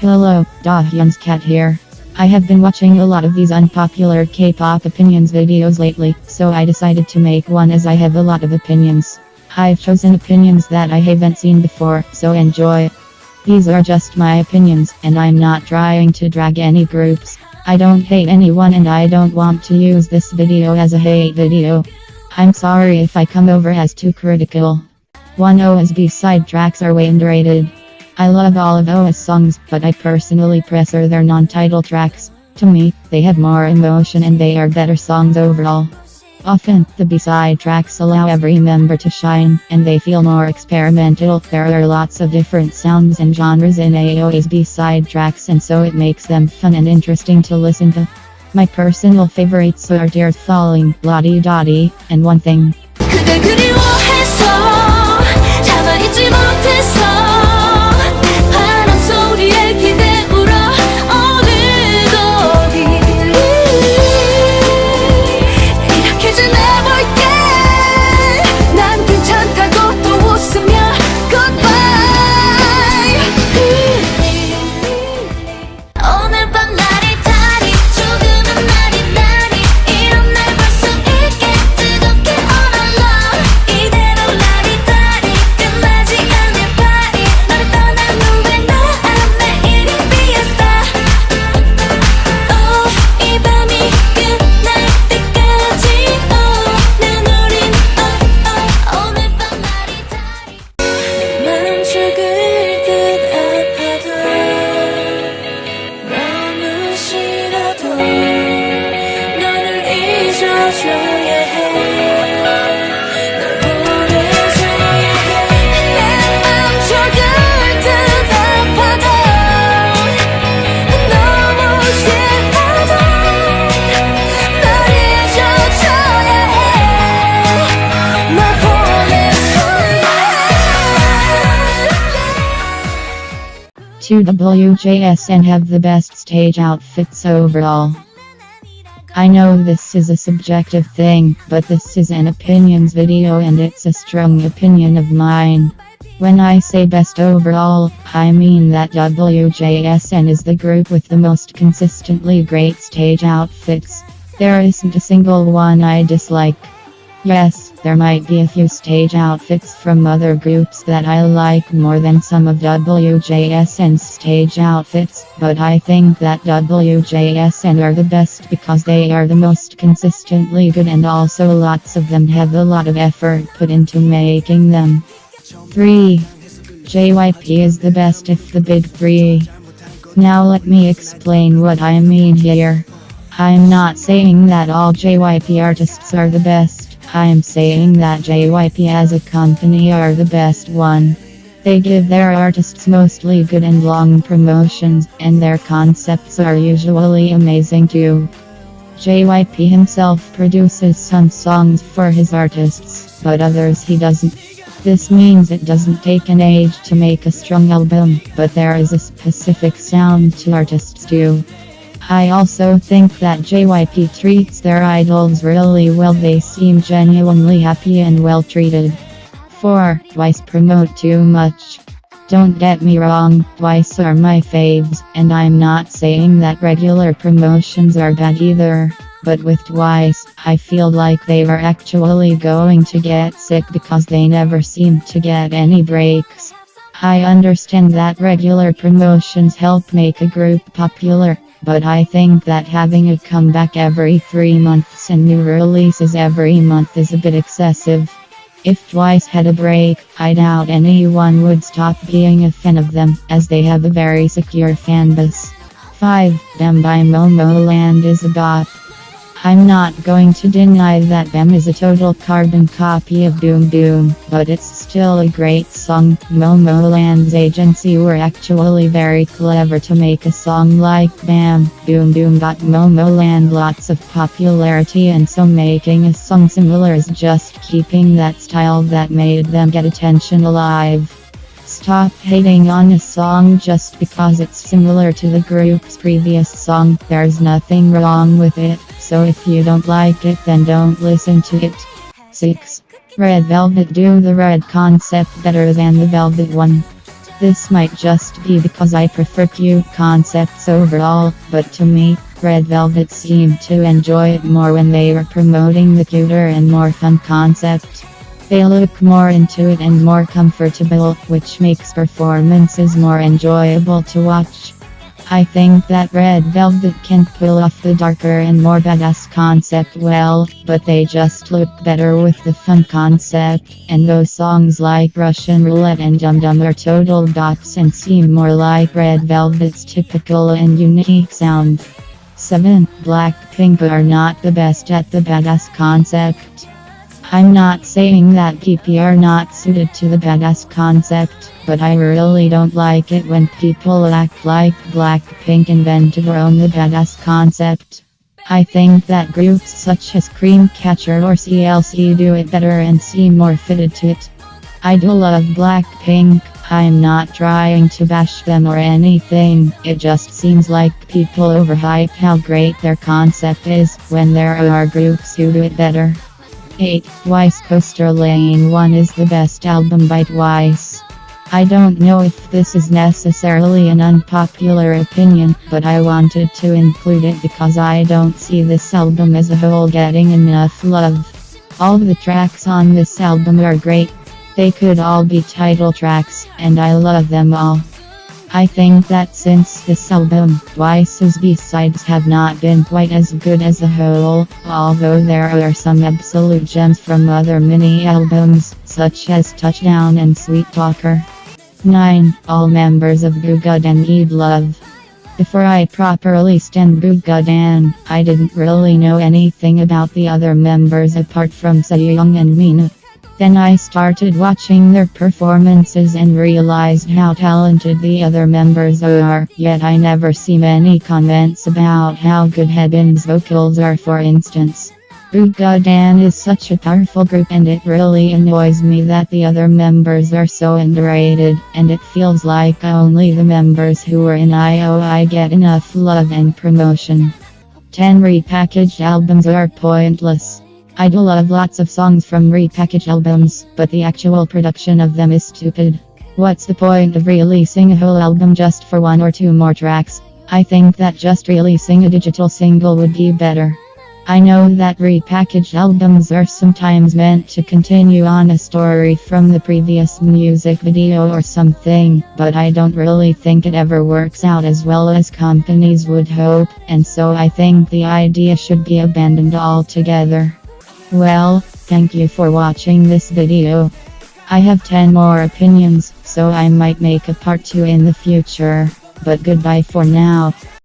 Hello, Dahyun's cat here. I have been watching a lot of these unpopular K-pop opinions videos lately, so I decided to make one as I have a lot of opinions. I've chosen opinions that I haven't seen before, so enjoy. These are just my opinions, and I'm not trying to drag any groups. I don't hate anyone and I don't want to use this video as a hate video. I'm sorry if I come over as too critical. ONE's B-side tracks are way underrated. I love all of OS songs, but I personally prefer their non-title tracks. To me, they have more emotion and they are better songs overall. Often, the B-side tracks allow every member to shine, and they feel more experimental. There are lots of different sounds and genres in AOA's B-side tracks, and so it makes them fun and interesting to listen to. My personal favorites are Tears Falling, Lottie Dottie, and One Thing. WJSN have the best stage outfits overall. I know this is a subjective thing, but this is an opinions video and it's a strong opinion of mine. When I say best overall, I mean that WJSN is the group with the most consistently great stage outfits. There isn't a single one I dislike. Yes, there might be a few stage outfits from other groups that I like more than some of WJSN's stage outfits, but I think that WJSN are the best because they are the most consistently good and also lots of them have a lot of effort put into making them. 3. JYP is the best if the big 3. Now let me explain what I mean here. I'm not saying that all JYP artists are the best. I'm saying that JYP as a company are the best one. They give their artists mostly good and long promotions, and their concepts are usually amazing too. JYP himself produces some songs for his artists, but others he doesn't. This means it doesn't take an age to make a strong album, but there is a specific sound to artists too. I also think that JYP treats their idols really well. They seem genuinely happy and well treated. 4. Twice promote too much. Don't get me wrong, Twice are my faves, and I'm not saying that regular promotions are bad either. But with Twice, I feel like they are actually going to get sick because they never seem to get any breaks. I understand that regular promotions help make a group popular, but I think that having a comeback every 3 months and new releases every month is a bit excessive. If Twice had a break, I doubt anyone would stop being a fan of them, as they have a very secure fanbase. 5. Bam by Momoland is a bop. I'm not going to deny that Bam is a total carbon copy of Boom Boom, but it's still a great song. Momoland's agency were actually very clever to make a song like Bam. Boom Boom got Momoland lots of popularity, and so making a song similar is just keeping that style that made them get attention alive. Stop hating on a song just because it's similar to the group's previous song. There's nothing wrong with it, so if you don't like it then don't listen to it. 6. Red Velvet do the red concept better than the Velvet one. This might just be because I prefer cute concepts overall, but to me, Red Velvet seemed to enjoy it more when they were promoting the cuter and more fun concept. They look more into it and more comfortable, which makes performances more enjoyable to watch. I think that Red Velvet can pull off the darker and more badass concept well, but they just look better with the fun concept, and those songs like Russian Roulette and Dum Dum are total bops and seem more like Red Velvet's typical and unique sound. 7. Blackpink are not the best at the badass concept. I'm not saying that kpop are not suited to the badass concept, but I really don't like it when people act like Blackpink invented or own the badass concept. I think that groups such as Creamcatcher or CLC do it better and seem more fitted to it. I do love Blackpink. I'm not trying to bash them or anything, it just seems like people overhype how great their concept is when there are groups who do it better. 8. Twice Coaster Lane 1 is the best album by Twice. I don't know if this is necessarily an unpopular opinion, but I wanted to include it because I don't see this album as a whole getting enough love. All the tracks on this album are great. They could all be title tracks, and I love them all. I think that since this album, Twice's B-sides have not been quite as good as a whole, although there are some absolute gems from other mini-albums, such as Touchdown and Sweet Talker. 9. All members of Boogadan need love. Before I properly stan Boogadan, I didn't really know anything about the other members apart from Sejong and Mina. Then I started watching their performances and realized how talented the other members are, yet I never see many comments about how good Haebin's vocals are, for instance. Boogadan is such a powerful group and it really annoys me that the other members are so underrated, and it feels like only the members who were in IOI get enough love and promotion. 10. Repackaged albums are pointless. I do love lots of songs from repackaged albums, but the actual production of them is stupid. What's the point of releasing a whole album just for 1 or 2 more tracks? I think that just releasing a digital single would be better. I know that repackaged albums are sometimes meant to continue on a story from the previous music video or something, but I don't really think it ever works out as well as companies would hope, and so I think the idea should be abandoned altogether. Well, thank you for watching this video. I have 10 more opinions, so I might make a part 2 in the future, but goodbye for now.